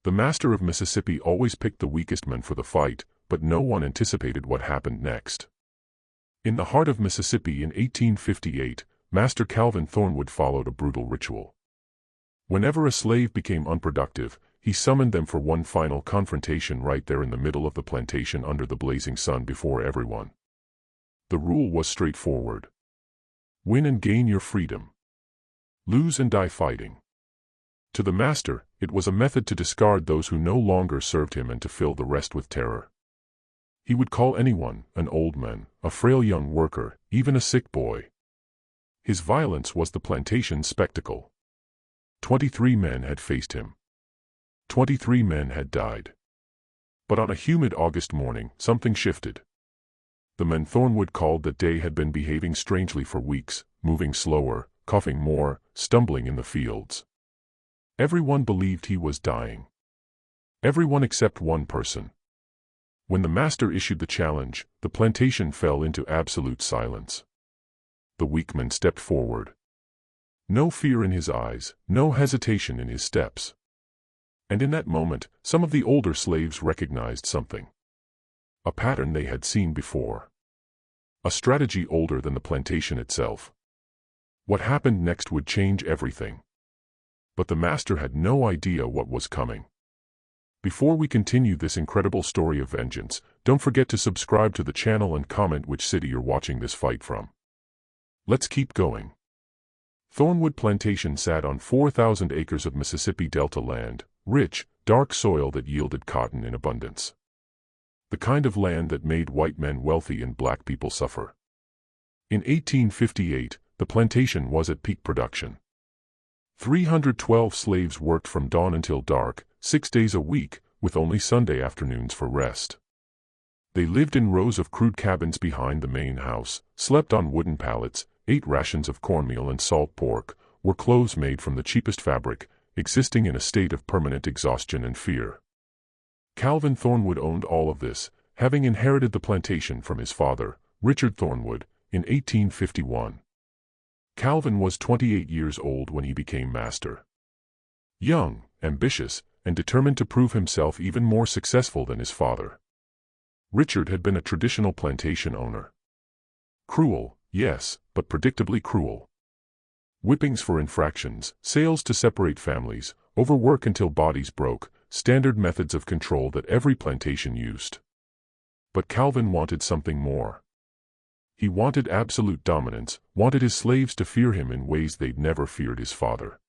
The master of Mississippi always picked the weakest men for the fight, but no one anticipated what happened next. In the heart of Mississippi in 1858, Master Calvin Thornwood followed a brutal ritual. Whenever a slave became unproductive, he summoned them for one final confrontation right there in the middle of the plantation under the blazing sun before everyone. The rule was straightforward. Win and gain your freedom. Lose and die fighting. To the master, it was a method to discard those who no longer served him and to fill the rest with terror. He would call anyone, an old man, a frail young worker, even a sick boy. His violence was the plantation's spectacle. 23 men had faced him. 23 men had died. But on a humid August morning, something shifted. The men Thornwood called that day had been behaving strangely for weeks, moving slower, coughing more, stumbling in the fields. Everyone believed he was dying. Everyone except one person. When the master issued the challenge, the plantation fell into absolute silence. The weak man stepped forward. No fear in his eyes, no hesitation in his steps. And in that moment, some of the older slaves recognized something. A pattern they had seen before. A strategy older than the plantation itself. What happened next would change everything. But the master had no idea what was coming. Before we continue this incredible story of vengeance, don't forget to subscribe to the channel and comment which city you're watching this fight from. Let's keep going. Thornwood Plantation sat on 4,000 acres of Mississippi Delta land, rich, dark soil that yielded cotton in abundance. The kind of land that made white men wealthy and black people suffer. In 1858, the plantation was at peak production. 312 slaves worked from dawn until dark, 6 days a week, with only Sunday afternoons for rest. They lived in rows of crude cabins behind the main house, slept on wooden pallets, ate rations of cornmeal and salt pork, wore clothes made from the cheapest fabric, existing in a state of permanent exhaustion and fear. Calvin Thornwood owned all of this, having inherited the plantation from his father, Richard Thornwood, in 1851. Calvin was 28 years old when he became master. Young, ambitious, and determined to prove himself even more successful than his father. Richard had been a traditional plantation owner. Cruel, yes, but predictably cruel. Whippings for infractions, sales to separate families, overwork until bodies broke, standard methods of control that every plantation used. But Calvin wanted something more. He wanted absolute dominance, wanted his slaves to fear him in ways they'd never feared his father.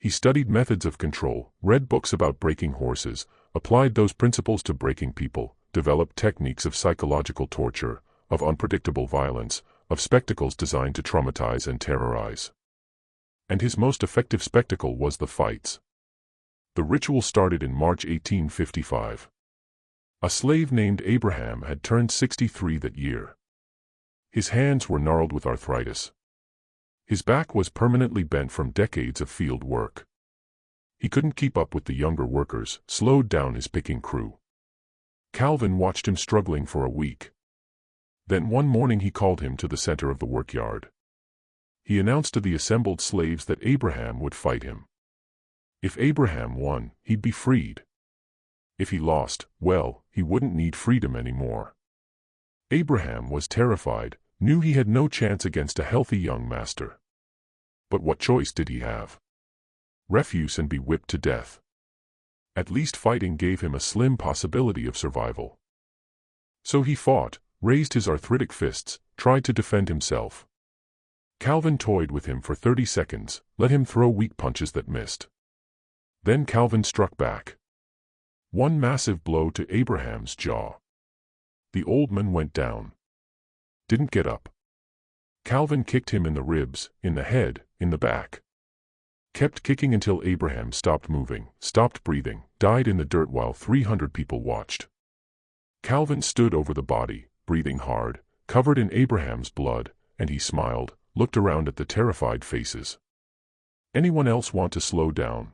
He studied methods of control, read books about breaking horses, applied those principles to breaking people, developed techniques of psychological torture, of unpredictable violence, of spectacles designed to traumatize and terrorize. And his most effective spectacle was the fights. The ritual started in March 1855. A slave named Abraham had turned 63 that year. His hands were gnarled with arthritis. His back was permanently bent from decades of field work. He couldn't keep up with the younger workers, slowed down his picking crew. Calvin watched him struggling for a week. Then one morning he called him to the center of the workyard. He announced to the assembled slaves that Abraham would fight him. If Abraham won, he'd be freed. If he lost, well, he wouldn't need freedom anymore. Abraham was terrified, knew he had no chance against a healthy young master. But what choice did he have? Refuse and be whipped to death. At least fighting gave him a slim possibility of survival. So he fought, raised his arthritic fists, tried to defend himself. Calvin toyed with him for 30 seconds, let him throw weak punches that missed. Then Calvin struck back. One massive blow to Abraham's jaw. The old man went down. Didn't get up. Calvin kicked him in the ribs, in the head, in the back. Kept kicking until Abraham stopped moving, stopped breathing, died in the dirt while 300 people watched. Calvin stood over the body, breathing hard, covered in Abraham's blood, and he smiled, looked around at the terrified faces. Anyone else want to slow down?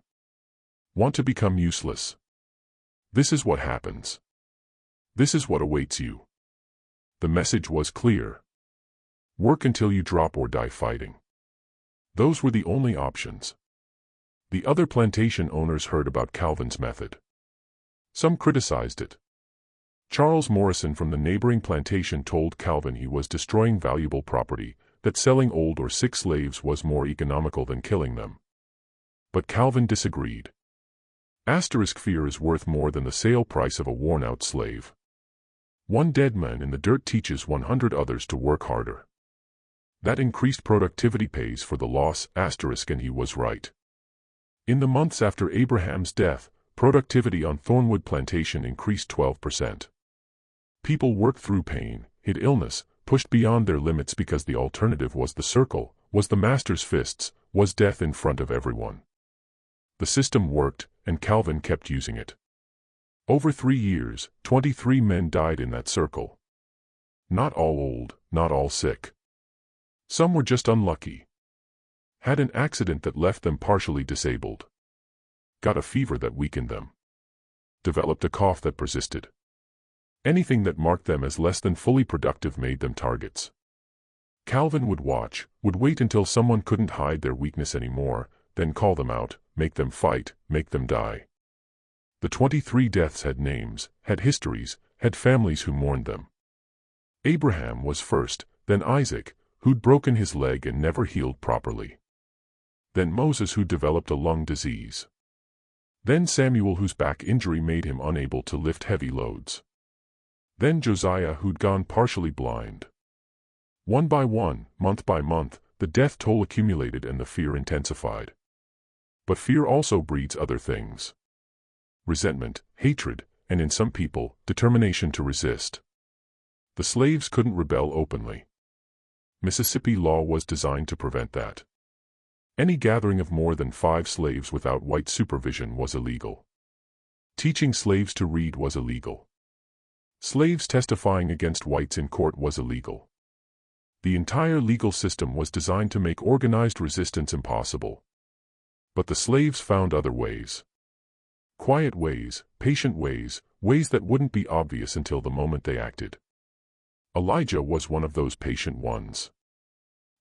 Want to become useless? This is what happens. This is what awaits you. The message was clear. Work until you drop or die fighting. Those were the only options. The other plantation owners heard about Calvin's method. Some criticized it. Charles Morrison from the neighboring plantation told Calvin he was destroying valuable property, that selling old or sick slaves was more economical than killing them. But Calvin disagreed. Fear is worth more than the sale price of a worn-out slave. One dead man in the dirt teaches 100 others to work harder. That increased productivity pays for the loss, and he was right. In the months after Abraham's death, productivity on Thornwood Plantation increased 12%. People worked through pain, hid illness, pushed beyond their limits because the alternative was the circle, was the master's fists, was death in front of everyone. The system worked, and Calvin kept using it. Over 3 years, 23 men died in that circle. Not all old, not all sick. Some were just unlucky. Had an accident that left them partially disabled. Got a fever that weakened them. Developed a cough that persisted. Anything that marked them as less than fully productive made them targets. Calvin would wait until someone couldn't hide their weakness anymore, then call them out, make them fight, make them die. The 23 deaths had names, had histories, had families who mourned them. Abraham was first, then Isaac, who'd broken his leg and never healed properly. Then Moses, who developed a lung disease. Then Samuel, whose back injury made him unable to lift heavy loads. Then Josiah, who'd gone partially blind. One by one, month by month, the death toll accumulated and the fear intensified. But fear also breeds other things. Resentment, hatred, and in some people, determination to resist. The slaves couldn't rebel openly. Mississippi law was designed to prevent that. Any gathering of more than 5 slaves without white supervision was illegal. Teaching slaves to read was illegal. Slaves testifying against whites in court was illegal. The entire legal system was designed to make organized resistance impossible. But the slaves found other ways. Quiet ways, patient ways, ways that wouldn't be obvious until the moment they acted. Elijah was one of those patient ones.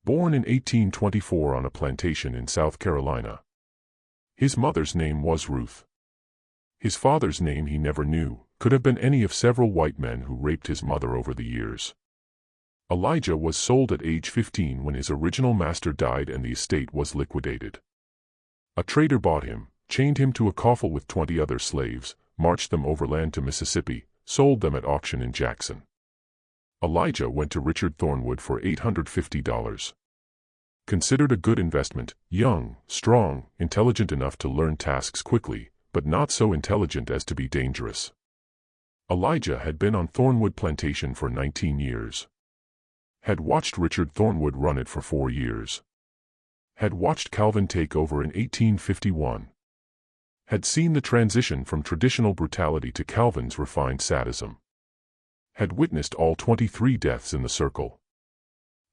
Born in 1824 on a plantation in South Carolina. His mother's name was Ruth. His father's name he never knew, could have been any of several white men who raped his mother over the years. Elijah was sold at age 15 when his original master died and the estate was liquidated. A trader bought him, chained him to a coffle with 20 other slaves, marched them overland to Mississippi, sold them at auction in Jackson. Elijah went to Richard Thornwood for $850. Considered a good investment, young, strong, intelligent enough to learn tasks quickly, but not so intelligent as to be dangerous. Elijah had been on Thornwood Plantation for 19 years. Had watched Richard Thornwood run it for 4 years. Had watched Calvin take over in 1851. Had seen the transition from traditional brutality to Calvin's refined sadism. Had witnessed all 23 deaths in the circle.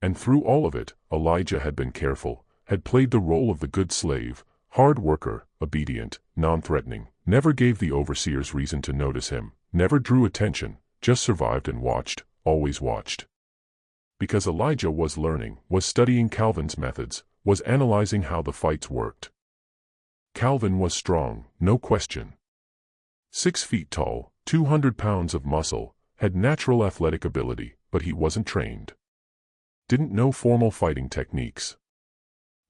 And through all of it, Elijah had been careful, had played the role of the good slave, hard worker, obedient, non-threatening, never gave the overseers reason to notice him, never drew attention, just survived and watched, always watched. Because Elijah was learning, was studying Calvin's methods, was analyzing how the fights worked. Calvin was strong, no question. 6 feet tall, 200 pounds of muscle, had natural athletic ability, but he wasn't trained. Didn't know formal fighting techniques.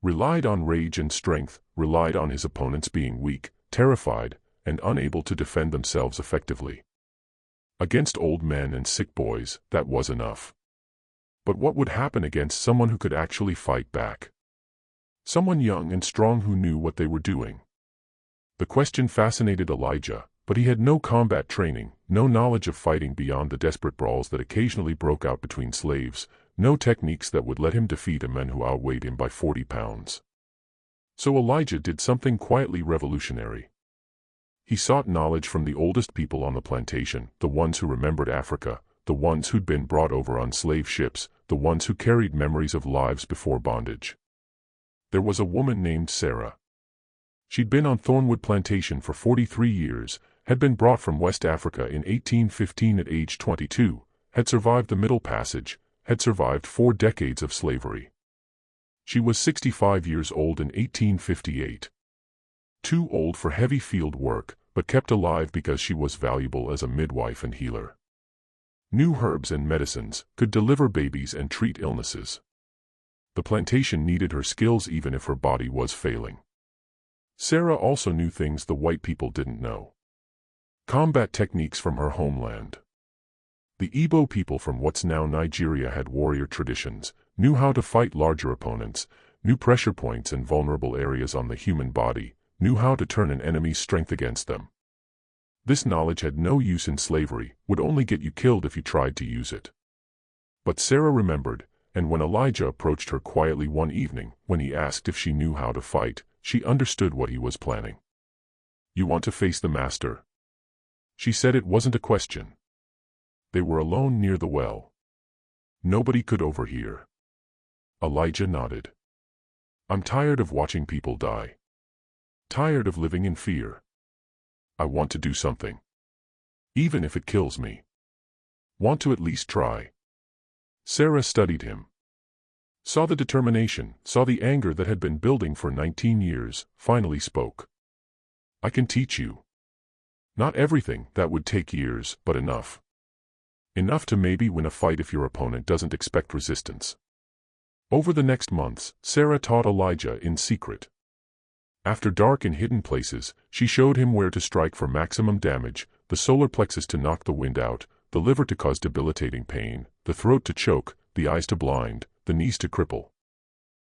Relied on rage and strength, relied on his opponents being weak, terrified, and unable to defend themselves effectively. Against old men and sick boys, that was enough. But what would happen against someone who could actually fight back? Someone young and strong who knew what they were doing. The question fascinated Elijah, but he had no combat training, no knowledge of fighting beyond the desperate brawls that occasionally broke out between slaves, no techniques that would let him defeat a man who outweighed him by 40 pounds. So Elijah did something quietly revolutionary. He sought knowledge from the oldest people on the plantation, the ones who remembered Africa, the ones who'd been brought over on slave ships, the ones who carried memories of lives before bondage. There was a woman named Sarah. She'd been on Thornwood Plantation for 43 years, had been brought from West Africa in 1815 at age 22, had survived the Middle Passage, had survived 4 decades of slavery. She was 65 years old in 1858. Too old for heavy field work, but kept alive because she was valuable as a midwife and healer. Knew herbs and medicines, could deliver babies and treat illnesses. The plantation needed her skills even if her body was failing. Sarah also knew things the white people didn't know. Combat techniques from her homeland. The Igbo people from what's now Nigeria had warrior traditions, knew how to fight larger opponents, knew pressure points and vulnerable areas on the human body, knew how to turn an enemy's strength against them. This knowledge had no use in slavery, would only get you killed if you tried to use it. But Sarah remembered, and when Elijah approached her quietly one evening, when he asked if she knew how to fight, she understood what he was planning. "You want to face the master?" She said it wasn't a question. They were alone near the well. Nobody could overhear. Elijah nodded. "I'm tired of watching people die. Tired of living in fear. I want to do something. Even if it kills me. Want to at least try." Sarah studied him. Saw the determination, saw the anger that had been building for 19 years, finally spoke. "I can teach you. Not everything, that would take years, but enough. Enough to maybe win a fight if your opponent doesn't expect resistance." Over the next months, Sarah taught Elijah in secret. After dark in hidden places, she showed him where to strike for maximum damage, the solar plexus to knock the wind out, the liver to cause debilitating pain, the throat to choke, the eyes to blind, the knees to cripple.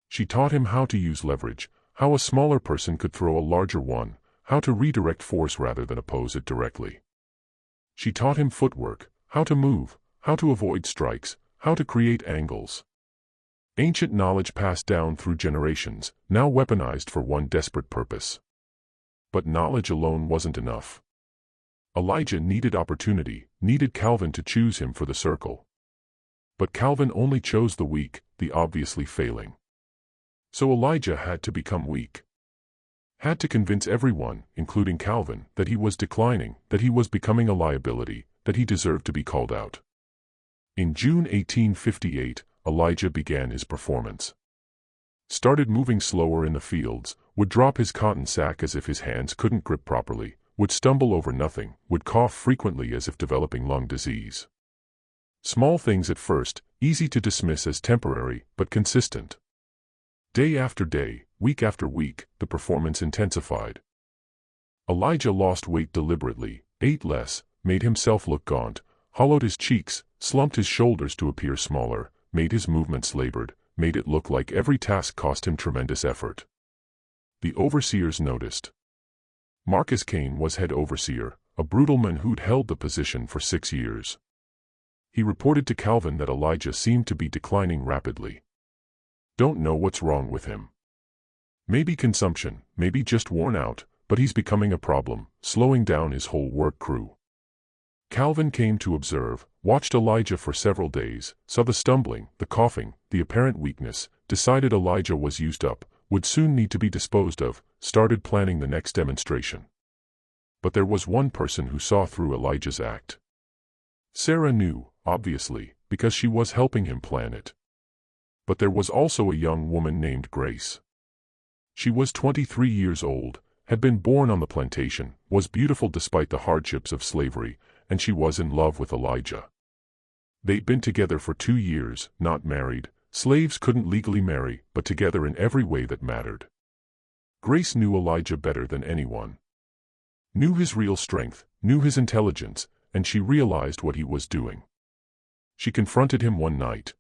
She taught him how to use leverage, how a smaller person could throw a larger one, how to redirect force rather than oppose it directly. She taught him footwork, how to move, how to avoid strikes, how to create angles. Ancient knowledge passed down through generations, now weaponized for one desperate purpose. But knowledge alone wasn't enough. Elijah needed opportunity, needed Calvin to choose him for the circle. But Calvin only chose the weak, the obviously failing. So Elijah had to become weak. Had to convince everyone, including Calvin, that he was declining, that he was becoming a liability, that he deserved to be called out. In June 1858, Elijah began his performance. Started moving slower in the fields, would drop his cotton sack as if his hands couldn't grip properly, would stumble over nothing, would cough frequently as if developing lung disease. Small things at first, easy to dismiss as temporary, but consistent. Day after day, week after week, the performance intensified. Elijah lost weight deliberately, ate less, made himself look gaunt, hollowed his cheeks, slumped his shoulders to appear smaller, made his movements labored, made it look like every task cost him tremendous effort. The overseers noticed. Marcus Kane was head overseer, a brutal man who'd held the position for 6 years. He reported to Calvin that Elijah seemed to be declining rapidly. "Don't know what's wrong with him. Maybe consumption, maybe just worn out, but he's becoming a problem, slowing down his whole work crew." Calvin came to observe, watched Elijah for several days, saw the stumbling, the coughing, the apparent weakness, decided Elijah was used up, would soon need to be disposed of, started planning the next demonstration. But there was one person who saw through Elijah's act. Sarah knew, obviously, because she was helping him plan it. But there was also a young woman named Grace. She was 23 years old, had been born on the plantation, was beautiful despite the hardships of slavery, and she was in love with Elijah. They'd been together for 2 years, not married. Slaves couldn't legally marry, but together in every way that mattered. Grace knew Elijah better than anyone. Knew his real strength, knew his intelligence, and she realized what he was doing. She confronted him one night.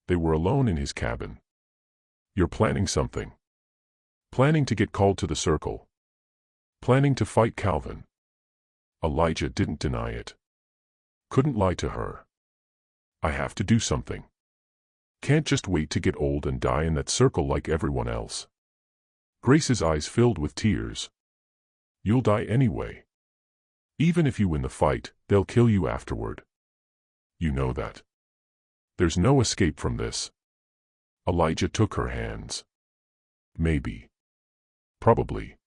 They were alone in his cabin. "You're planning something. Planning to get called to the circle. Planning to fight Calvin." Elijah didn't deny it. Couldn't lie to her. "I have to do something. Can't just wait to get old and die in that circle like everyone else." Grace's eyes filled with tears. "You'll die anyway. Even if you win the fight, they'll kill you afterward. You know that. There's no escape from this." Elijah took her hands. "Maybe. Probably.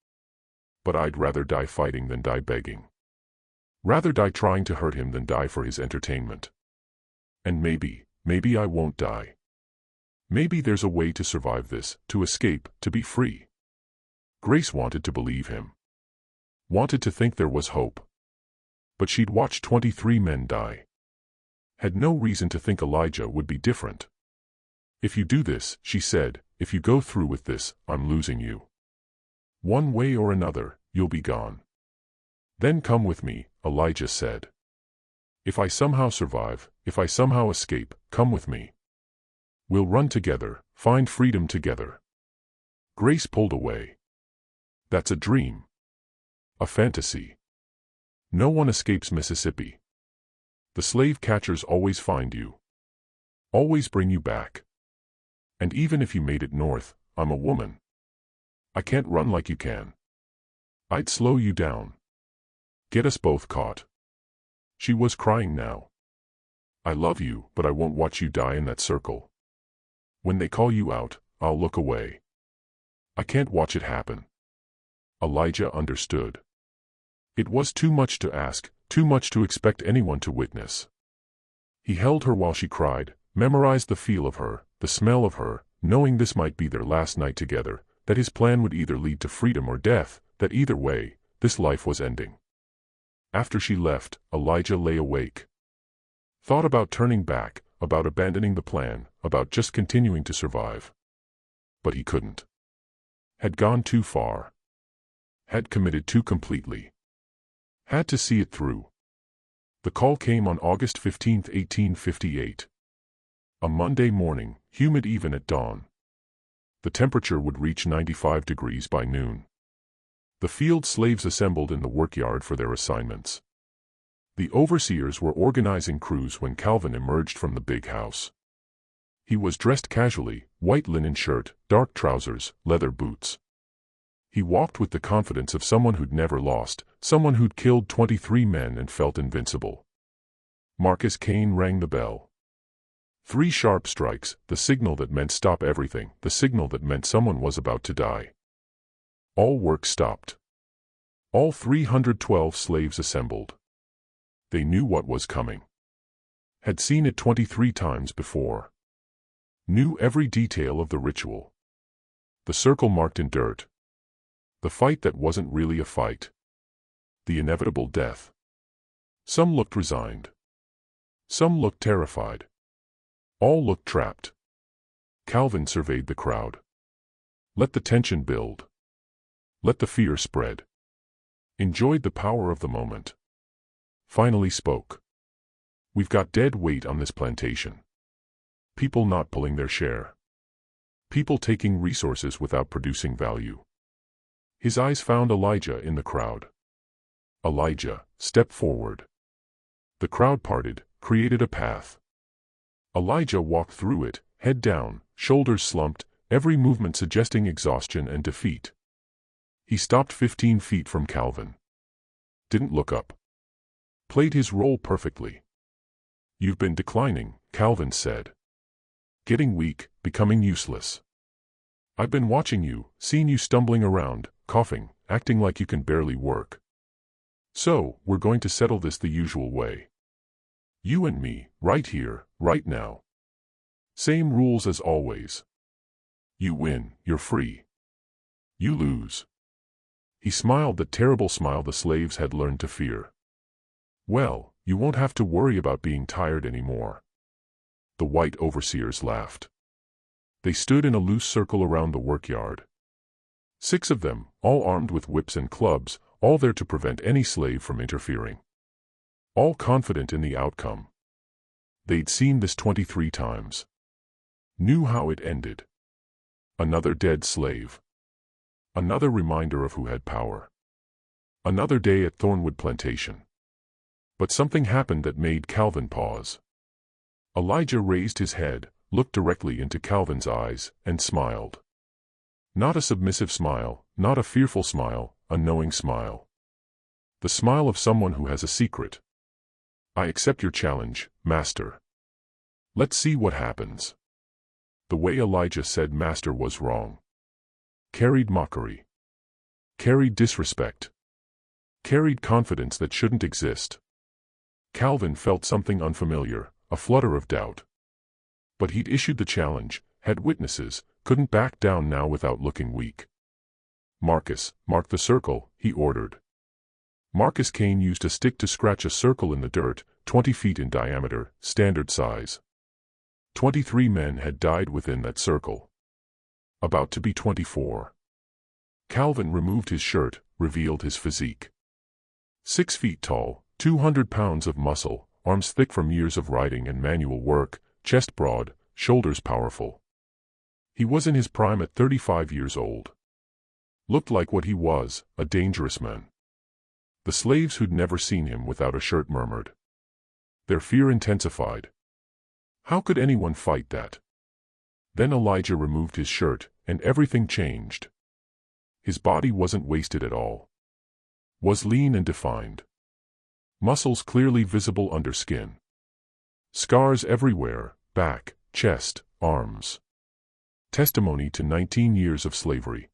But I'd rather die fighting than die begging. Rather die trying to hurt him than die for his entertainment. And maybe I won't die. Maybe there's a way to survive this, to escape, to be free." Grace wanted to believe him. Wanted to think there was hope. But she'd watched 23 men die. Had no reason to think Elijah would be different. "If you do this," she said, "if you go through with this, I'm losing you. One way or another, you'll be gone." "Then come with me," Elijah said. "If I somehow survive, if I somehow escape, come with me. We'll run together, find freedom together." Grace pulled away. "That's a dream. A fantasy. No one escapes Mississippi. The slave catchers always find you. Always bring you back. And even if you made it north, I'm a woman. I can't run like you can. I'd slow you down. Get us both caught." She was crying now. "I love you, but I won't watch you die in that circle. When they call you out, I'll look away. I can't watch it happen." Elijah understood. It was too much to ask, too much to expect anyone to witness. He held her while she cried, memorized the feel of her, the smell of her, knowing this might be their last night together, that his plan would either lead to freedom or death, that either way, this life was ending. After she left, Elijah lay awake. Thought about turning back, about abandoning the plan, about just continuing to survive. But he couldn't. Had gone too far. Had committed too completely. Had to see it through. The call came on August 15, 1858. A Monday morning, humid even at dawn. The temperature would reach 95 degrees by noon. The field slaves assembled in the workyard for their assignments. The overseers were organizing crews when Calvin emerged from the big house. He was dressed casually, white linen shirt, dark trousers, leather boots. He walked with the confidence of someone who'd never lost, someone who'd killed 23 men and felt invincible. Marcus Kane rang the bell. 3 sharp strikes, the signal that meant stop everything, the signal that meant someone was about to die. All work stopped. All 312 slaves assembled. They knew what was coming. Had seen it 23 times before. Knew every detail of the ritual. The circle marked in dirt. The fight that wasn't really a fight. The inevitable death. Some looked resigned. Some looked terrified. All looked trapped. Calvin surveyed the crowd. Let the tension build. Let the fear spread. Enjoyed the power of the moment. Finally spoke. "We've got dead weight on this plantation. People not pulling their share. People taking resources without producing value." His eyes found Elijah in the crowd. "Elijah, step forward." The crowd parted, created a path. Elijah walked through it, head down, shoulders slumped, every movement suggesting exhaustion and defeat. He stopped 15 feet from Calvin. Didn't look up. Played his role perfectly. "You've been declining," Calvin said. "Getting weak, becoming useless. I've been watching you, seen you stumbling around, coughing, acting like you can barely work. So, we're going to settle this the usual way. You and me, right here, right now. Same rules as always. You win, you're free. You lose." He smiled the terrible smile the slaves had learned to fear. "Well, you won't have to worry about being tired anymore." The white overseers laughed. They stood in a loose circle around the workyard. 6 of them, all armed with whips and clubs, all there to prevent any slave from interfering. All confident in the outcome. They'd seen this 23 times. Knew how it ended. Another dead slave. Another reminder of who had power. Another day at Thornwood Plantation. But something happened that made Calvin pause. Elijah raised his head, looked directly into Calvin's eyes, and smiled. Not a submissive smile, not a fearful smile, a knowing smile. The smile of someone who has a secret. "I accept your challenge, Master. Let's see what happens." The way Elijah said Master was wrong. Carried mockery. Carried disrespect. Carried confidence that shouldn't exist. Calvin felt something unfamiliar, a flutter of doubt. But he'd issued the challenge, had witnesses, couldn't back down now without looking weak. "Marcus, mark the circle," he ordered. Marcus Kane used a stick to scratch a circle in the dirt, 20 feet in diameter, standard size. 23 men had died within that circle. About to be 24. Calvin removed his shirt, revealed his physique. 6 feet tall, 200 pounds of muscle, arms thick from years of riding and manual work, chest broad, shoulders powerful. He was in his prime at 35 years old. Looked like what he was, a dangerous man. The slaves who'd never seen him without a shirt murmured. Their fear intensified. How could anyone fight that? Then Elijah removed his shirt, and everything changed. His body wasn't wasted at all. Was lean and defined. Muscles clearly visible under skin. Scars everywhere, back, chest, arms. Testimony to 19 years of slavery.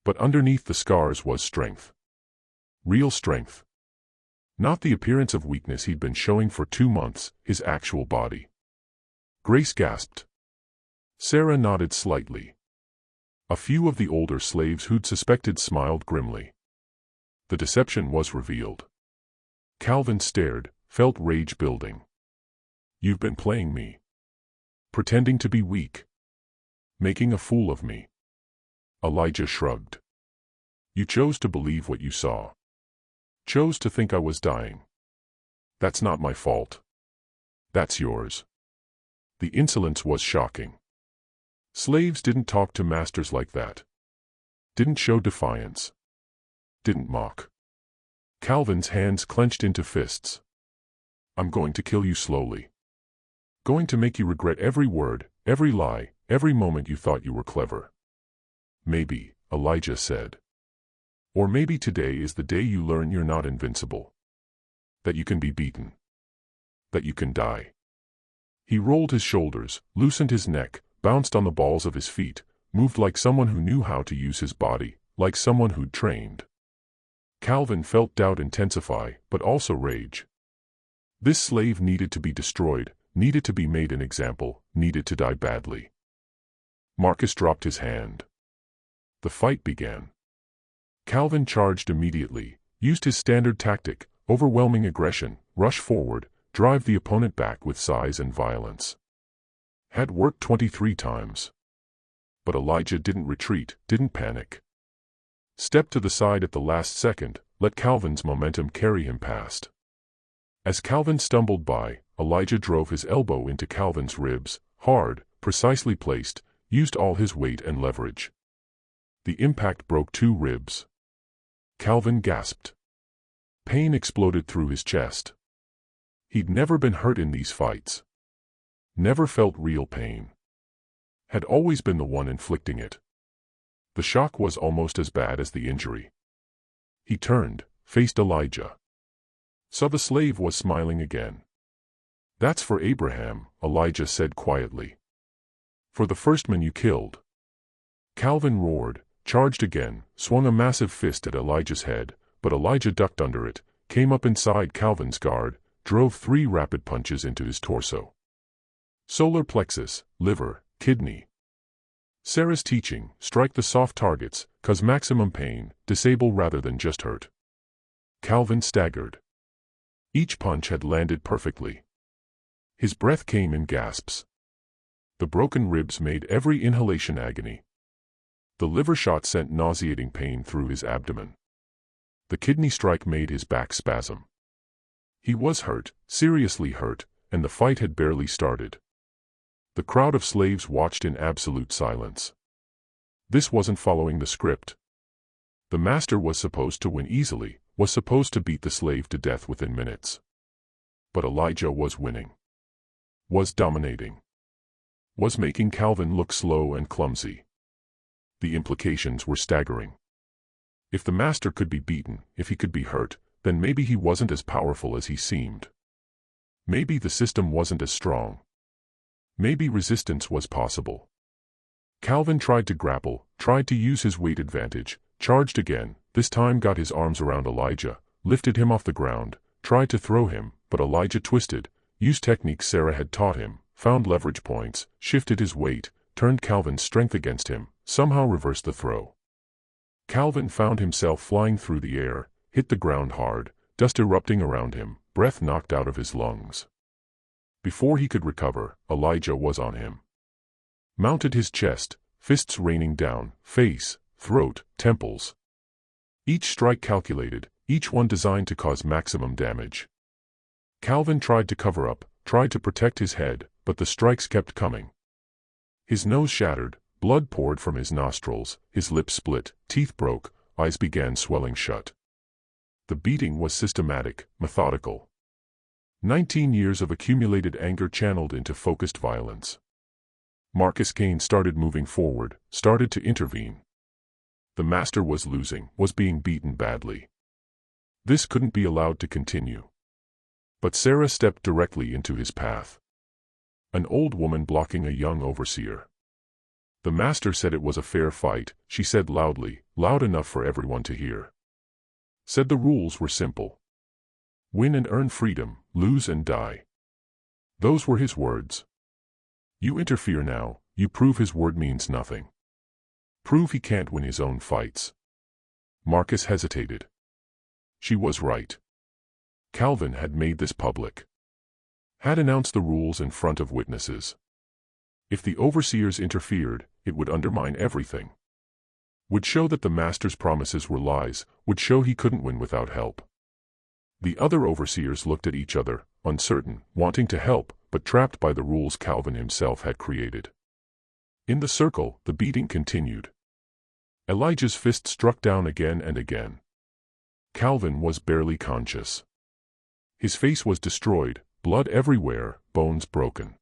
But underneath the scars was strength. Real strength. Not the appearance of weakness he'd been showing for 2 months, his actual body. Grace gasped. Sarah nodded slightly. A few of the older slaves who'd suspected smiled grimly. The deception was revealed. Calvin stared, felt rage building. "You've been playing me. Pretending to be weak. Making a fool of me." Elijah shrugged. "You chose to believe what you saw. Chose to think I was dying. That's not my fault. That's yours." The insolence was shocking. Slaves didn't talk to masters like that. Didn't show defiance. Didn't mock. Calvin's hands clenched into fists. "I'm going to kill you slowly. Going to make you regret every word, every lie, every moment you thought you were clever." "Maybe," Elijah said. "Or maybe today is the day you learn you're not invincible. That you can be beaten. That you can die." He rolled his shoulders, loosened his neck, bounced on the balls of his feet, moved like someone who knew how to use his body, like someone who'd trained. Calvin felt doubt intensify, but also rage. This slave needed to be destroyed, needed to be made an example, needed to die badly. Marcus dropped his hand. The fight began. Calvin charged immediately, used his standard tactic, overwhelming aggression, rush forward, drive the opponent back with size and violence. Had worked 23 times. But Elijah didn't retreat, didn't panic. Stepped to the side at the last second, let Calvin's momentum carry him past. As Calvin stumbled by, Elijah drove his elbow into Calvin's ribs, hard, precisely placed, used all his weight and leverage. The impact broke 2 ribs. Calvin gasped. Pain exploded through his chest. He'd never been hurt in these fights. Never felt real pain. Had always been the one inflicting it. The shock was almost as bad as the injury. He turned, faced Elijah. Saw the slave was smiling again. "That's for Abraham," Elijah said quietly. "For the first man you killed." Calvin roared, charged again, swung a massive fist at Elijah's head, but Elijah ducked under it, came up inside Calvin's guard, drove 3 rapid punches into his torso. Solar plexus, liver, kidney. Sarah's teaching, strike the soft targets, cause maximum pain, disable rather than just hurt. Calvin staggered. Each punch had landed perfectly. His breath came in gasps. The broken ribs made every inhalation agony. The liver shot sent nauseating pain through his abdomen. The kidney strike made his back spasm. He was hurt, seriously hurt, and the fight had barely started. The crowd of slaves watched in absolute silence. This wasn't following the script. The master was supposed to win easily, was supposed to beat the slave to death within minutes. But Elijah was winning. Was dominating. Was making Calvin look slow and clumsy. The implications were staggering. If the master could be beaten, if he could be hurt, then maybe he wasn't as powerful as he seemed. Maybe the system wasn't as strong. Maybe resistance was possible. Calvin tried to grapple, tried to use his weight advantage, charged again, this time got his arms around Elijah, lifted him off the ground, tried to throw him, but Elijah twisted, used techniques Sarah had taught him, found leverage points, shifted his weight, turned Calvin's strength against him, somehow reversed the throw. Calvin found himself flying through the air, hit the ground hard, dust erupting around him, breath knocked out of his lungs. Before he could recover, Elijah was on him. Mounted his chest, fists raining down, face, throat, temples. Each strike calculated, each one designed to cause maximum damage. Calvin tried to cover up, tried to protect his head, but the strikes kept coming. His nose shattered, blood poured from his nostrils, his lips split, teeth broke, eyes began swelling shut. The beating was systematic, methodical. 19 years of accumulated anger channeled into focused violence. Marcus Cain started moving forward, started to intervene. The master was losing, was being beaten badly. This couldn't be allowed to continue. But Sarah stepped directly into his path. An old woman blocking a young overseer. The master said it was a fair fight, she said loudly, loud enough for everyone to hear. Said the rules were simple. Win and earn freedom, lose and die. Those were his words. You interfere now, you prove his word means nothing. Prove he can't win his own fights. Marcus hesitated. She was right. Calvin had made this public. Had announced the rules in front of witnesses. If the overseers interfered, it would undermine everything. Would show that the master's promises were lies, would show he couldn't win without help. The other overseers looked at each other, uncertain, wanting to help, but trapped by the rules Calvin himself had created. In the circle, the beating continued. Elijah's fist struck down again and again. Calvin was barely conscious. His face was destroyed, blood everywhere, bones broken.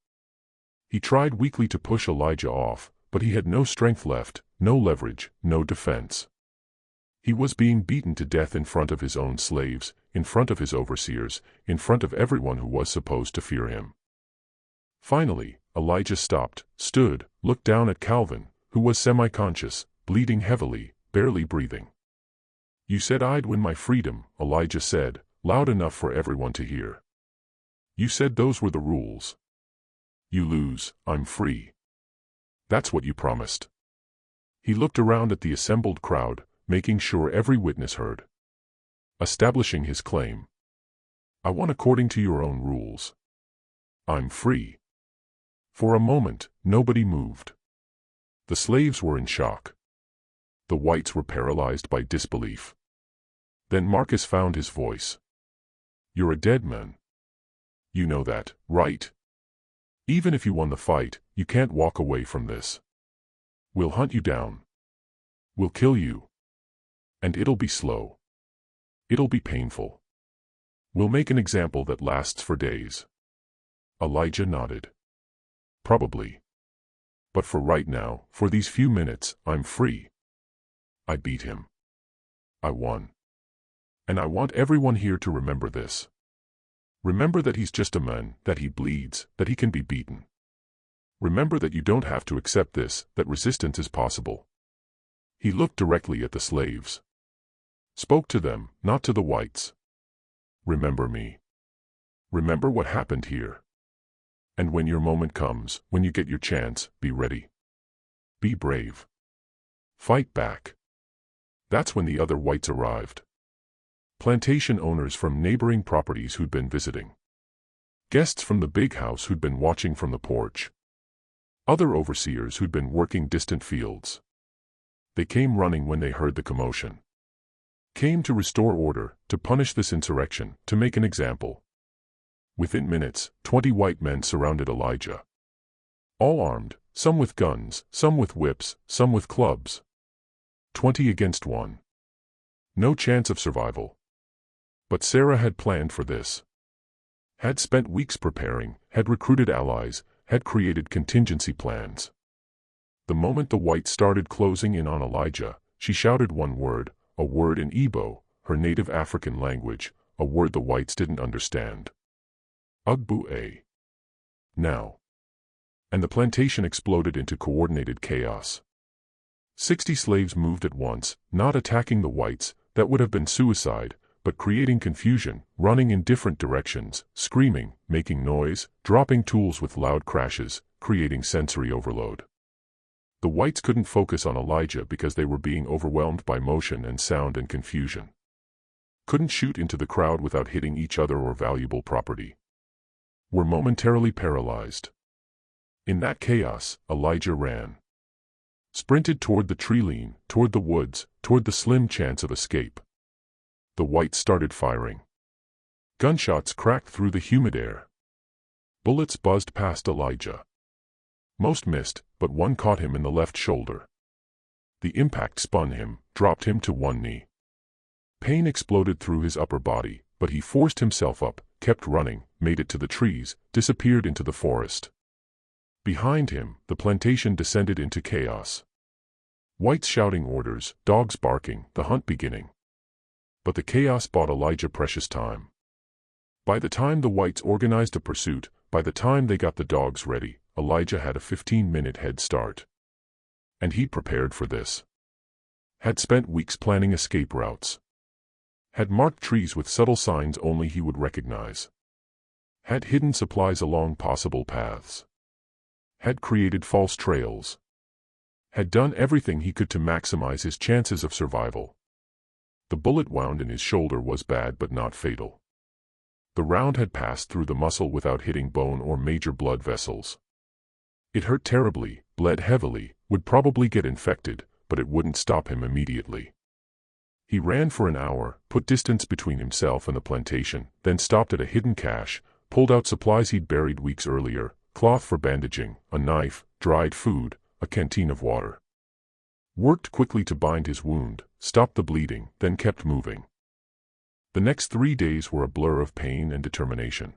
He tried weakly to push Elijah off, but he had no strength left, no leverage, no defense. He was being beaten to death in front of his own slaves, in front of his overseers, in front of everyone who was supposed to fear him. Finally, Elijah stopped, stood, looked down at Calvin, who was semi-conscious, bleeding heavily, barely breathing. You said I'd win my freedom, Elijah said, loud enough for everyone to hear. You said those were the rules. You lose, I'm free. That's what you promised. He looked around at the assembled crowd, making sure every witness heard. Establishing his claim. I won according to your own rules. I'm free. For a moment, nobody moved. The slaves were in shock. The whites were paralyzed by disbelief. Then Marcus found his voice. You're a dead man. You know that, right? Even if you won the fight, you can't walk away from this. We'll hunt you down. We'll kill you. And it'll be slow. It'll be painful. We'll make an example that lasts for days. Elijah nodded. Probably. But for right now, for these few minutes, I'm free. I beat him. I won. And I want everyone here to remember this. Remember that he's just a man, that he bleeds, that he can be beaten. Remember that you don't have to accept this, that resistance is possible. He looked directly at the slaves. Spoke to them, not to the whites. Remember me. Remember what happened here. And when your moment comes, when you get your chance, be ready. Be brave. Fight back. That's when the other whites arrived. Plantation owners from neighboring properties who'd been visiting. Guests from the big house who'd been watching from the porch. Other overseers who'd been working distant fields. They came running when they heard the commotion. Came to restore order, to punish this insurrection, to make an example. Within minutes, 20 white men surrounded Elijah. All armed, some with guns, some with whips, some with clubs. 20 against 1. No chance of survival. But Sarah had planned for this. Had spent weeks preparing, had recruited allies, had created contingency plans. The moment the whites started closing in on Elijah, she shouted one word, a word in Igbo, her native African language, a word the whites didn't understand. Ugbu-a. Now. And the plantation exploded into coordinated chaos. 60 slaves moved at once, not attacking the whites, that would have been suicide, but creating confusion, running in different directions, screaming, making noise, dropping tools with loud crashes, creating sensory overload. The whites couldn't focus on Elijah because they were being overwhelmed by motion and sound and confusion. Couldn't shoot into the crowd without hitting each other or valuable property. Were momentarily paralyzed. In that chaos, Elijah ran. Sprinted toward the tree line, toward the woods, toward the slim chance of escape. The whites started firing. Gunshots cracked through the humid air. Bullets buzzed past Elijah. Most missed, but one caught him in the left shoulder. The impact spun him, dropped him to one knee. Pain exploded through his upper body, but he forced himself up, kept running, made it to the trees, disappeared into the forest. Behind him, the plantation descended into chaos. Whites shouting orders, dogs barking, the hunt beginning. But the chaos bought Elijah precious time. By the time the whites organized a pursuit, by the time they got the dogs ready, Elijah had a 15-minute head start. And he'd prepared for this. Had spent weeks planning escape routes. Had marked trees with subtle signs only he would recognize. Had hidden supplies along possible paths. Had created false trails. Had done everything he could to maximize his chances of survival. The bullet wound in his shoulder was bad but not fatal. The round had passed through the muscle without hitting bone or major blood vessels. It hurt terribly, bled heavily, would probably get infected, but it wouldn't stop him immediately. He ran for an hour, put distance between himself and the plantation, then stopped at a hidden cache, pulled out supplies he'd buried weeks earlier, cloth for bandaging, a knife, dried food, a canteen of water. Worked quickly to bind his wound, stopped the bleeding, then kept moving. The next 3 days were a blur of pain and determination.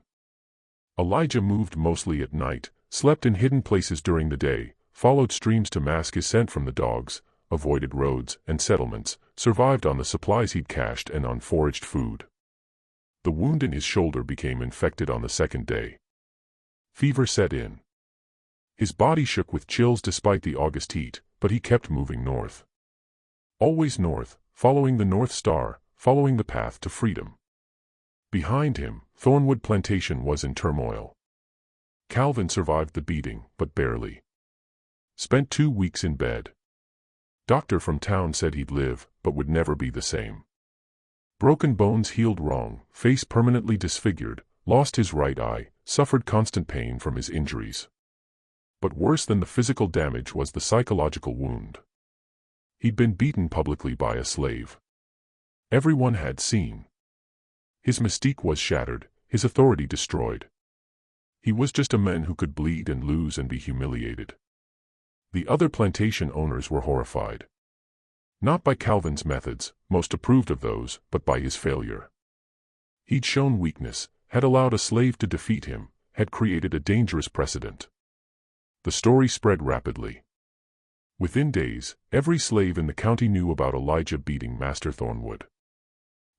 Elijah moved mostly at night, slept in hidden places during the day, followed streams to mask his scent from the dogs, avoided roads and settlements, survived on the supplies he'd cached and on foraged food. The wound in his shoulder became infected on the second day. Fever set in. His body shook with chills despite the August heat, but he kept moving north. Always north, following the North Star, following the path to freedom. Behind him, Thornwood Plantation was in turmoil. Calvin survived the beating, but barely. Spent 2 weeks in bed. Doctor from town said he'd live, but would never be the same. Broken bones healed wrong, face permanently disfigured, lost his right eye, suffered constant pain from his injuries. But worse than the physical damage was the psychological wound. He'd been beaten publicly by a slave. Everyone had seen. His mystique was shattered, his authority destroyed. He was just a man who could bleed and lose and be humiliated. The other plantation owners were horrified. Not by Calvin's methods, most approved of those, but by his failure. He'd shown weakness, had allowed a slave to defeat him, had created a dangerous precedent. The story spread rapidly. Within days, every slave in the county knew about Elijah beating Master Thornwood.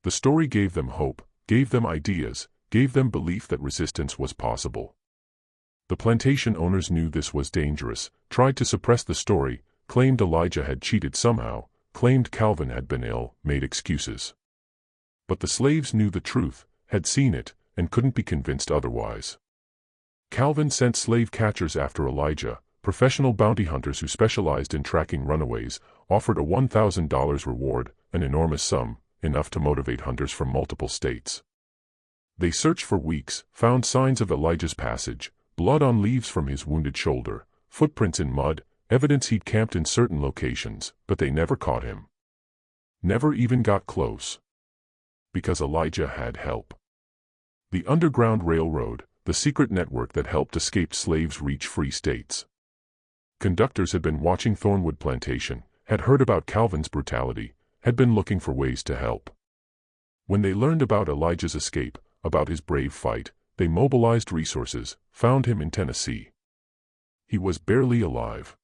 The story gave them hope, gave them ideas, gave them belief that resistance was possible. The plantation owners knew this was dangerous, tried to suppress the story, claimed Elijah had cheated somehow, claimed Calvin had been ill, made excuses. But the slaves knew the truth, had seen it, and couldn't be convinced otherwise. Calvin sent slave catchers after Elijah, professional bounty hunters who specialized in tracking runaways, offered a $1,000 reward, an enormous sum, enough to motivate hunters from multiple states. They searched for weeks, found signs of Elijah's passage, blood on leaves from his wounded shoulder, footprints in mud, evidence he'd camped in certain locations, but they never caught him. Never even got close. Because Elijah had help. The Underground Railroad, the secret network that helped escaped slaves reach free states. Conductors had been watching Thornwood Plantation, had heard about Calvin's brutality, had been looking for ways to help. When they learned about Elijah's escape, about his brave fight, they mobilized resources, found him in Tennessee. He was barely alive.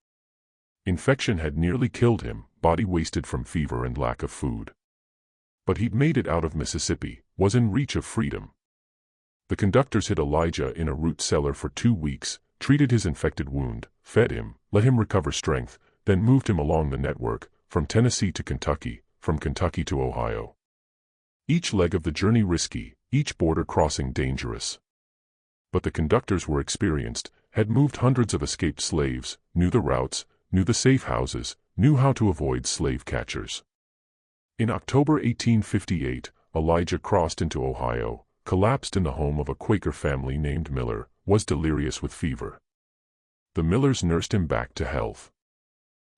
Infection had nearly killed him, body wasted from fever and lack of food. But he'd made it out of Mississippi, was in reach of freedom. The conductors hid Elijah in a root cellar for 2 weeks, treated his infected wound, fed him, let him recover strength, then moved him along the network, from Tennessee to Kentucky, from Kentucky to Ohio. Each leg of the journey risky, each border crossing dangerous. But the conductors were experienced, had moved hundreds of escaped slaves, knew the routes, knew the safe houses, knew how to avoid slave catchers. In October 1858, Elijah crossed into Ohio, collapsed in the home of a Quaker family named Miller, was delirious with fever. The Millers nursed him back to health.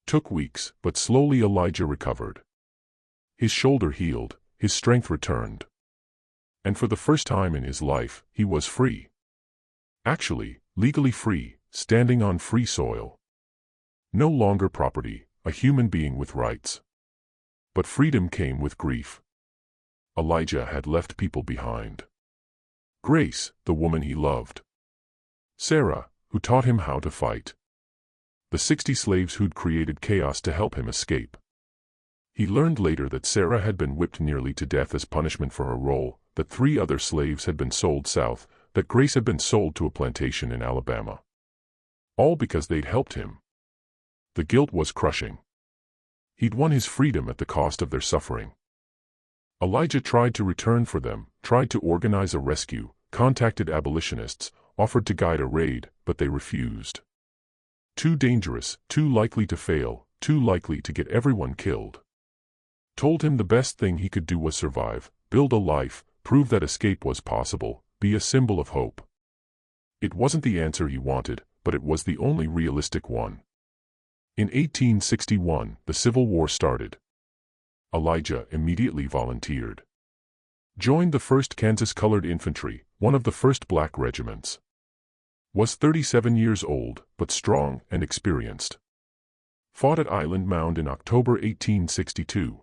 Took weeks, but slowly Elijah recovered. His shoulder healed, his strength returned. And for the first time in his life, he was free. Actually, legally free, standing on free soil. No longer property, a human being with rights. But freedom came with grief. Elijah had left people behind. Grace, the woman he loved. Sarah, who taught him how to fight. The 60 slaves who'd created chaos to help him escape. He learned later that Sarah had been whipped nearly to death as punishment for her role, that 3 other slaves had been sold south, that Grace had been sold to a plantation in Alabama. All because they'd helped him. The guilt was crushing. He'd won his freedom at the cost of their suffering. Elijah tried to return for them, tried to organize a rescue, contacted abolitionists, offered to guide a raid, but they refused. Too dangerous, too likely to fail, too likely to get everyone killed. Told him the best thing he could do was survive, build a life, prove that escape was possible, be a symbol of hope. It wasn't the answer he wanted, but it was the only realistic one. In 1861, the Civil War started. Elijah immediately volunteered. Joined the 1st Kansas Colored Infantry, one of the first black regiments. Was 37 years old, but strong and experienced. Fought at Island Mound in October 1862.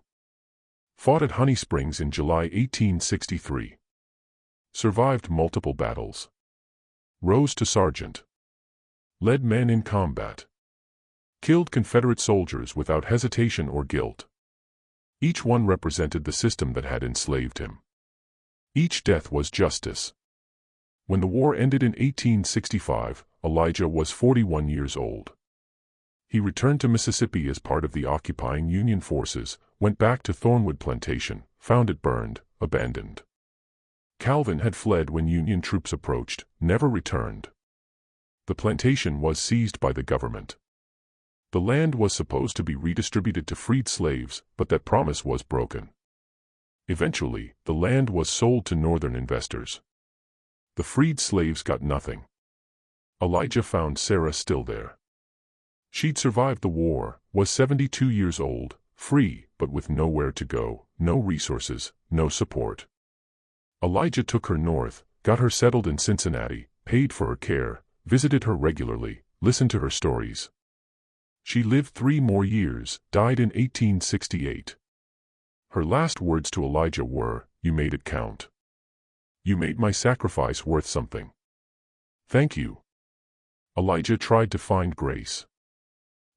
Fought at Honey Springs in July 1863. Survived multiple battles. Rose to sergeant. Led men in combat. Killed Confederate soldiers without hesitation or guilt. Each one represented the system that had enslaved him. Each death was justice. When the war ended in 1865, Elijah was 41 years old. He returned to Mississippi as part of the occupying Union forces, went back to Thornwood Plantation, found it burned, abandoned. Calvin had fled when Union troops approached, never returned. The plantation was seized by the government. The land was supposed to be redistributed to freed slaves, but that promise was broken. Eventually, the land was sold to northern investors. The freed slaves got nothing. Elijah found Sarah still there. She'd survived the war, was 72 years old, free, but with nowhere to go, no resources, no support. Elijah took her north, got her settled in Cincinnati, paid for her care, visited her regularly, listened to her stories. She lived 3 more years, died in 1868. Her last words to Elijah were, "You made it count. You made my sacrifice worth something. Thank you." Elijah tried to find Grace.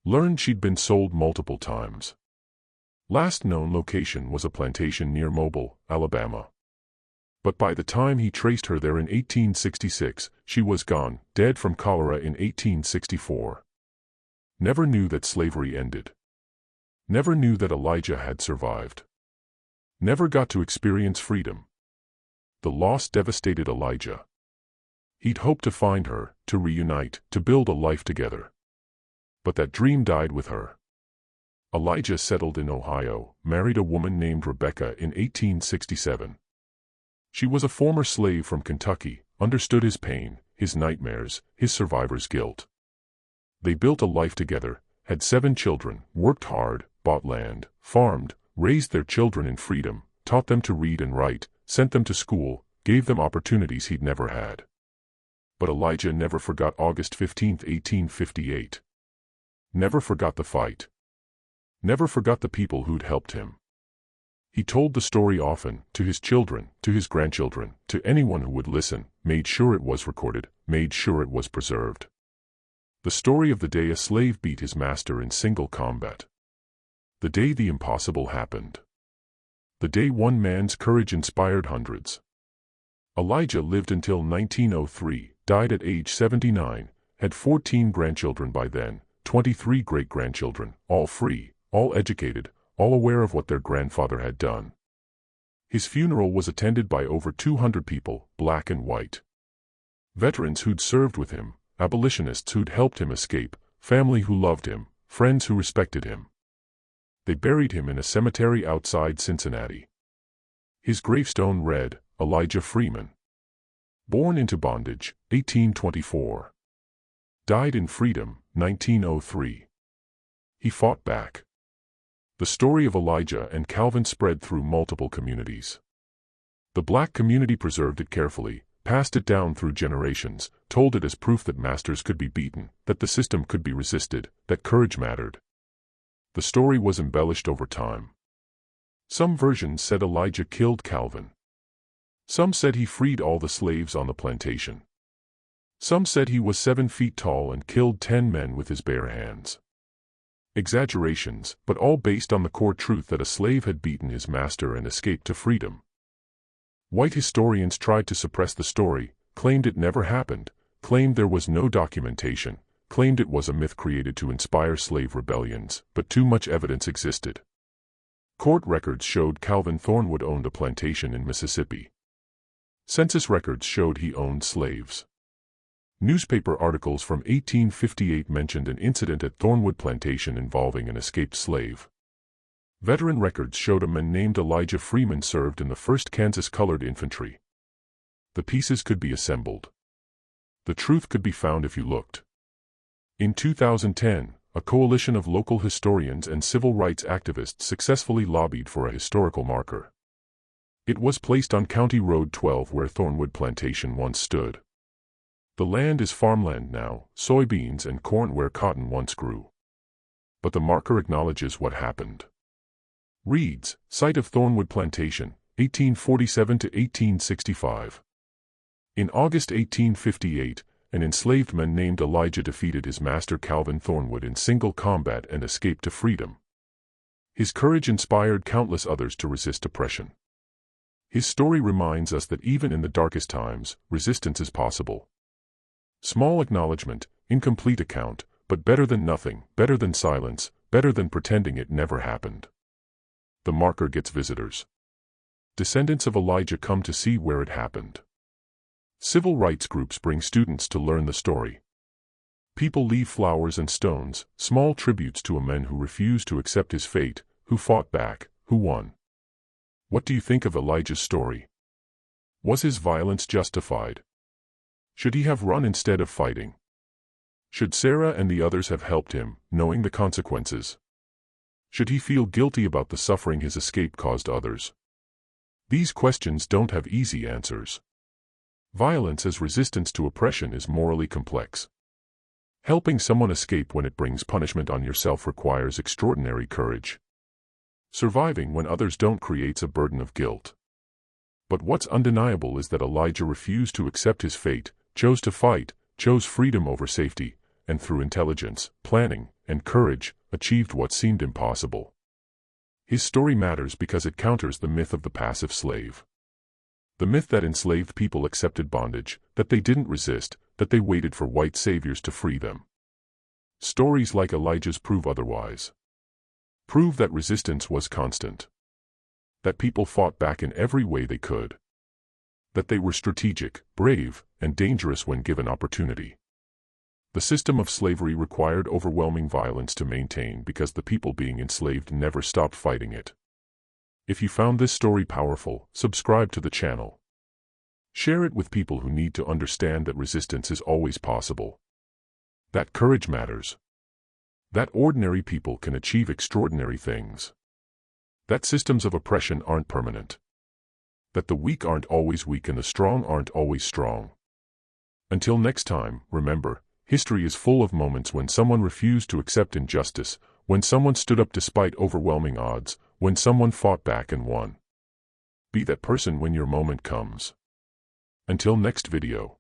Learned she'd been sold multiple times. Last known location was a plantation near Mobile, Alabama. But by the time he traced her there in 1866, she was gone, dead from cholera in 1864. Never knew that slavery ended. Never knew that Elijah had survived. Never got to experience freedom. The loss devastated Elijah. He'd hoped to find her, to reunite, to build a life together. But that dream died with her. Elijah settled in Ohio, married a woman named Rebecca in 1867. She was a former slave from Kentucky, understood his pain, his nightmares, his survivor's guilt. They built a life together, had 7 children, worked hard, bought land, farmed, raised their children in freedom, taught them to read and write, sent them to school, gave them opportunities he'd never had. But Elijah never forgot August 15, 1858. Never forgot the fight. Never forgot the people who'd helped him. He told the story often, to his children, to his grandchildren, to anyone who would listen, made sure it was recorded, made sure it was preserved. The story of the day a slave beat his master in single combat. The day the impossible happened. The day one man's courage inspired hundreds. Elijah lived until 1903, died at age 79, had 14 grandchildren by then, 23 great-grandchildren, all free, all educated, all aware of what their grandfather had done. His funeral was attended by over 200 people, black and white. Veterans who'd served with him, abolitionists who'd helped him escape, family who loved him, friends who respected him. They buried him in a cemetery outside Cincinnati. His gravestone read, Elijah Freeman. Born into bondage, 1824. Died in freedom, 1903. He fought back. The story of Elijah and Calvin spread through multiple communities. The black community preserved it carefully, passed it down through generations, told it as proof that masters could be beaten, that the system could be resisted, that courage mattered. The story was embellished over time. Some versions said Elijah killed Calvin. Some said he freed all the slaves on the plantation. Some said he was 7 feet tall and killed 10 men with his bare hands. Exaggerations, but all based on the core truth that a slave had beaten his master and escaped to freedom. White historians tried to suppress the story, claimed it never happened, claimed there was no documentation, claimed it was a myth created to inspire slave rebellions, but too much evidence existed. Court records showed Calvin Thornwood owned a plantation in Mississippi. Census records showed he owned slaves. Newspaper articles from 1858 mentioned an incident at Thornwood Plantation involving an escaped slave. Veteran records showed a man named Elijah Freeman served in the 1st Kansas Colored Infantry. The pieces could be assembled. The truth could be found if you looked. In 2010, a coalition of local historians and civil rights activists successfully lobbied for a historical marker. It was placed on County Road 12 where Thornwood Plantation once stood. The land is farmland now, soybeans and corn where cotton once grew. But the marker acknowledges what happened. Reads, site of Thornwood Plantation, 1847 to 1865. In August 1858, an enslaved man named Elijah defeated his master Calvin Thornwood in single combat and escaped to freedom. His courage inspired countless others to resist oppression. His story reminds us that even in the darkest times, resistance is possible. Small acknowledgement, incomplete account, but better than nothing, better than silence, better than pretending it never happened. The marker gets visitors. Descendants of Elijah come to see where it happened. Civil rights groups bring students to learn the story. People leave flowers and stones, small tributes to a man who refused to accept his fate, who fought back, who won. What do you think of Elijah's story? Was his violence justified? Should he have run instead of fighting? Should Sarah and the others have helped him, knowing the consequences? Should he feel guilty about the suffering his escape caused others? These questions don't have easy answers. Violence as resistance to oppression is morally complex. Helping someone escape when it brings punishment on yourself requires extraordinary courage. Surviving when others don't creates a burden of guilt. But what's undeniable is that Elijah refused to accept his fate, chose to fight, chose freedom over safety, and through intelligence, planning, and courage, achieved what seemed impossible. His story matters because it counters the myth of the passive slave. The myth that enslaved people accepted bondage, that they didn't resist, that they waited for white saviors to free them. Stories like Elijah's prove otherwise. Prove that resistance was constant. That people fought back in every way they could. That they were strategic, brave, and dangerous when given opportunity. The system of slavery required overwhelming violence to maintain because the people being enslaved never stopped fighting it. If you found this story powerful, subscribe to the channel. Share it with people who need to understand that resistance is always possible. That courage matters. That ordinary people can achieve extraordinary things. That systems of oppression aren't permanent. That the weak aren't always weak and the strong aren't always strong. Until next time, remember, history is full of moments when someone refused to accept injustice, when someone stood up despite overwhelming odds, when someone fought back and won. Be that person when your moment comes. Until next video.